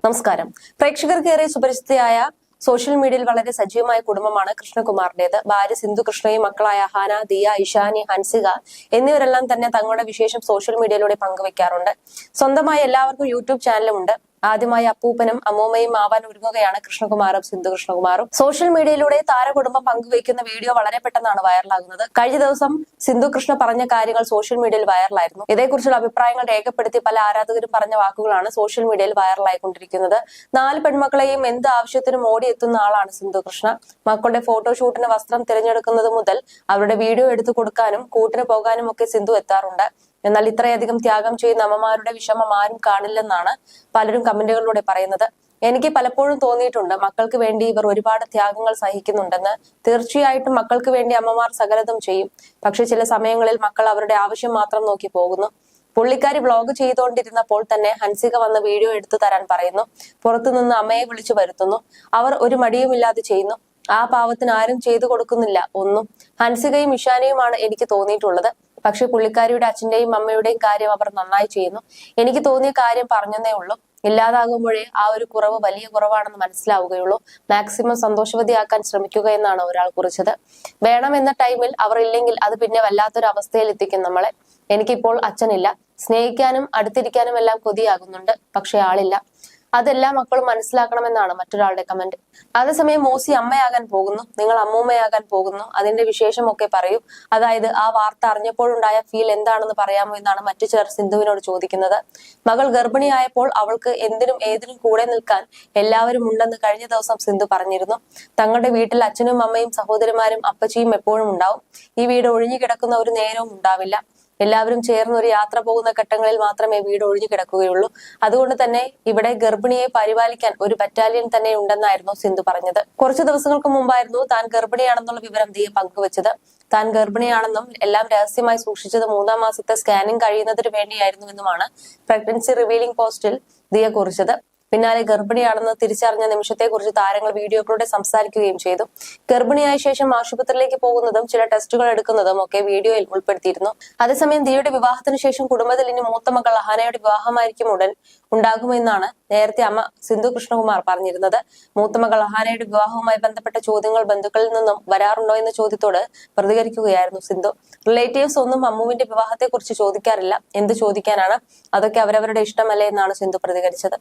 നമസ്കാരം. പ്രേക്ഷകർക്കേറെ സുപരിചിതയായ സോഷ്യൽ മീഡിയയിൽ വളരെ സജീവമായ കുടുംബമാണ് കൃഷ്ണകുമാറിന്റേത്. ഭാര്യ സിന്ധു കൃഷ്ണയും മക്കളായ ഹാന, ദിയ, ഇഷാനി, ഹൻസിക എന്നിവരെല്ലാം തന്നെ തങ്ങളുടെ വിശേഷം സോഷ്യൽ മീഡിയയിലൂടെ പങ്കുവെക്കാറുണ്ട്. സ്വന്തമായി എല്ലാവർക്കും യൂട്യൂബ് ചാനലുമുണ്ട്. ആദ്യമായി അപ്പൂപ്പനും അമ്മൂമ്മയും ആവാൻ ഒരുങ്ങുകയാണ് കൃഷ്ണകുമാറും സിന്ധു കൃഷ്ണകുമാറും. സോഷ്യൽ മീഡിയയിലൂടെ താരകുടുംബം പങ്കുവയ്ക്കുന്ന വീഡിയോ വളരെ പെട്ടെന്നാണ് വൈറലാകുന്നത്. കഴിഞ്ഞ ദിവസം സിന്ധു കൃഷ്ണ പറഞ്ഞ കാര്യങ്ങൾ സോഷ്യൽ മീഡിയയിൽ വൈറലായിരുന്നു. ഇതേക്കുറിച്ചുള്ള അഭിപ്രായങ്ങൾ രേഖപ്പെടുത്തി പല ആരാധകരും പറഞ്ഞ വാക്കുകളാണ് സോഷ്യൽ മീഡിയയിൽ വൈറലായിക്കൊണ്ടിരിക്കുന്നത്. 4 പെൺമക്കളെയും എന്ത് ആവശ്യത്തിനും ഓടിയെത്തുന്ന ആളാണ് സിന്ധു കൃഷ്ണ. മക്കളുടെ ഫോട്ടോഷൂട്ടിന് വസ്ത്രം തിരഞ്ഞെടുക്കുന്നത് മുതൽ അവരുടെ വീഡിയോ എടുത്തു കൊടുക്കാനും കൂട്ടിന് പോകാനും ഒക്കെ സിന്ധു എത്താറുണ്ട്. എന്നാൽ ഇത്രയധികം ത്യാഗം ചെയ്യുന്ന അമ്മമാരുടെ വിഷമം ആരും കാണില്ലെന്നാണ് പലരും കമന്റുകളിലൂടെ പറയുന്നത്. എനിക്ക് പലപ്പോഴും തോന്നിയിട്ടുണ്ട്, മക്കൾക്ക് വേണ്ടി ഇവർ ഒരുപാട് ത്യാഗങ്ങൾ സഹിക്കുന്നുണ്ടെന്ന്. തീർച്ചയായിട്ടും മക്കൾക്ക് വേണ്ടി അമ്മമാർ സകലതും ചെയ്യും. പക്ഷെ ചില സമയങ്ങളിൽ മക്കൾ അവരുടെ ആവശ്യം മാത്രം നോക്കി പോകുന്നു. പുള്ളിക്കാരി വ്ളോഗ് ചെയ്തുകൊണ്ടിരുന്നപ്പോൾ തന്നെ ഹൻസിക വന്ന് വീഡിയോ എടുത്തു തരാൻ പറയുന്നു. പുറത്തുനിന്ന് അമ്മയെ വിളിച്ചു വരുത്തുന്നു. അവർ ഒരു മടിയുമില്ലാതെ ചെയ്യുന്നു. ആ പാവത്തിന് ആരും ചെയ്തു കൊടുക്കുന്നില്ല ഒന്നും. ഹൻസികയും ഇഷാനയുമാണ് എനിക്ക് തോന്നിയിട്ടുള്ളത്. പക്ഷെ പുള്ളിക്കാരിയുടെ അച്ഛന്റെയും അമ്മയുടെയും കാര്യം അവർ നന്നായി ചെയ്യുന്നു. എനിക്ക് തോന്നിയ കാര്യം പറഞ്ഞതേ ഉള്ളൂ. ഇല്ലാതാകുമ്പോഴേ ആ ഒരു കുറവ് വലിയ കുറവാണെന്ന് മനസ്സിലാവുകയുള്ളൂ. മാക്സിമം സന്തോഷവതിയാക്കാൻ ശ്രമിക്കുക എന്നാണ് ഒരാൾ കുറിച്ചത്. വേണമെന്ന ടൈമിൽ അവർ ഇല്ലെങ്കിൽ അത് പിന്നെ വല്ലാത്തൊരു അവസ്ഥയിൽ എത്തിക്കും നമ്മളെ. എനിക്കിപ്പോൾ അച്ഛനില്ല. സ്നേഹിക്കാനും അടുത്തിരിക്കാനും എല്ലാം കൊതിയാകുന്നുണ്ട്. പക്ഷെ ആളില്ല. അതെല്ലാം മക്കളും മനസ്സിലാക്കണമെന്നാണ് മറ്റൊരാളുടെ കമന്റ്. അതേസമയം മോസി അമ്മയാകാൻ പോകുന്നു, നിങ്ങൾ അമ്മൂമ്മയാകാൻ പോകുന്നു, അതിന്റെ വിശേഷമൊക്കെ പറയൂ. അതായത് ആ വാർത്ത അറിഞ്ഞപ്പോഴുണ്ടായ ഫീൽ എന്താണെന്ന് പറയാമോ എന്നാണ് മറ്റു ചിലർ സിന്ധുവിനോട് ചോദിക്കുന്നത്. മകൾ ഗർഭിണിയായപ്പോൾ അവൾക്ക് എന്തിനും ഏതിനും കൂടെ നിൽക്കാൻ എല്ലാവരും ഉണ്ടെന്ന് കഴിഞ്ഞ ദിവസം സിന്ധു പറഞ്ഞിരുന്നു. തങ്ങളുടെ വീട്ടിൽ അച്ഛനും അമ്മയും സഹോദരിമാരും അപ്പച്ചിയും എപ്പോഴും ഉണ്ടാവും. ഈ വീട് ഒഴിഞ്ഞു കിടക്കുന്ന ഒരു നേരവും ഉണ്ടാവില്ല. എല്ലാവരും ചേർന്ന് ഒരു യാത്ര പോകുന്ന ഘട്ടങ്ങളിൽ മാത്രമേ വീട് ഒഴിഞ്ഞു കിടക്കുകയുള്ളൂ. അതുകൊണ്ട് തന്നെ ഇവിടെ ഗർഭിണിയെ പരിപാലിക്കാൻ ഒരു ബറ്റാലിയൻ തന്നെ ഉണ്ടെന്നായിരുന്നു സിന്ധു പറഞ്ഞത്. കുറച്ചു ദിവസങ്ങൾക്ക് മുമ്പായിരുന്നു താൻ ഗർഭിണിയാണെന്നുള്ള വിവരം ദിയ പങ്കുവച്ചത്. താൻ ഗർഭിണിയാണെന്നും എല്ലാം രഹസ്യമായി സൂക്ഷിച്ചത് 3-ാം മാസത്തെ സ്കാനിംഗ് കഴിയുന്നതിന് വേണ്ടിയായിരുന്നുവെന്നുമാണ് പ്രഗ്നൻസി റിവീലിംഗ് പോസ്റ്റിൽ ദിയ കുറിച്ചത്. പിന്നാലെ ഗർഭിണിയാണെന്ന് തിരിച്ചറിഞ്ഞ നിമിഷത്തെക്കുറിച്ച് താരങ്ങൾ വീഡിയോയിലൂടെ സംസാരിക്കുകയും ചെയ്തു. ഗർഭിണിയായ ശേഷം ആശുപത്രിയിലേക്ക് പോകുന്നതും ചില ടെസ്റ്റുകൾ എടുക്കുന്നതും ഒക്കെ വീഡിയോയിൽ ഉൾപ്പെടുത്തിയിരുന്നു. അതേസമയം ദിയയുടെ വിവാഹത്തിന് ശേഷം കുടുംബത്തിൽ ഇനി മൂത്ത മകൾ അഹാനയുടെ വിവാഹമായിരിക്കും ഉടൻ ഉണ്ടാകുമെന്നാണ് നേരത്തെ അമ്മ സിന്ധു കൃഷ്ണകുമാർ പറഞ്ഞിരുന്നത്. മൂത്ത മകൾ അഹാനയുടെ വിവാഹവുമായി ബന്ധപ്പെട്ട ചോദ്യങ്ങൾ ബന്ധുക്കളിൽ നിന്നും വരാറുണ്ടോ എന്ന ചോദ്യത്തോട് പ്രതികരിക്കുകയായിരുന്നു സിന്ധു. റിലേറ്റീവ്സ് ഒന്നും അമ്മുവിന്റെ വിവാഹത്തെ കുറിച്ച് ചോദിക്കാറില്ല. എന്ത് ചോദിക്കാനാണ്, അതൊക്കെ അവരവരുടെ ഇഷ്ടമല്ലേ എന്നാണ് സിന്ധു പ്രതികരിച്ചത്.